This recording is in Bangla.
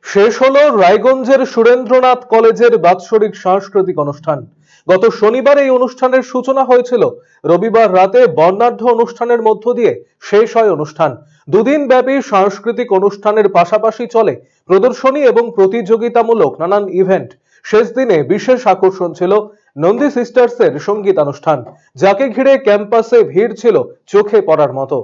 শেষ হলো রায়গঞ্জের সুরেন্দ্রনাথ কলেজের বাৎসরিক সাংস্কৃতিক অনুষ্ঠান। গত শনিবার এই অনুষ্ঠানের সূচনা হয়েছিল। রবিবার রাতে বর্ণাঢ্য অনুষ্ঠানের মধ্য দিয়ে শেষ হয় অনুষ্ঠান। দুদিন ব্যাপী সাংস্কৃতিক অনুষ্ঠানের পাশাপাশি চলে প্রদর্শনী এবং প্রতিযোগিতামূলক নানান ইভেন্ট। শেষ দিনে বিশেষ আকর্ষণ ছিল নন্দী সিস্টার্সের সঙ্গীতানুষ্ঠান, যাকে ঘিরে ক্যাম্পাসে ভিড় ছিল চোখে পড়ার মতো।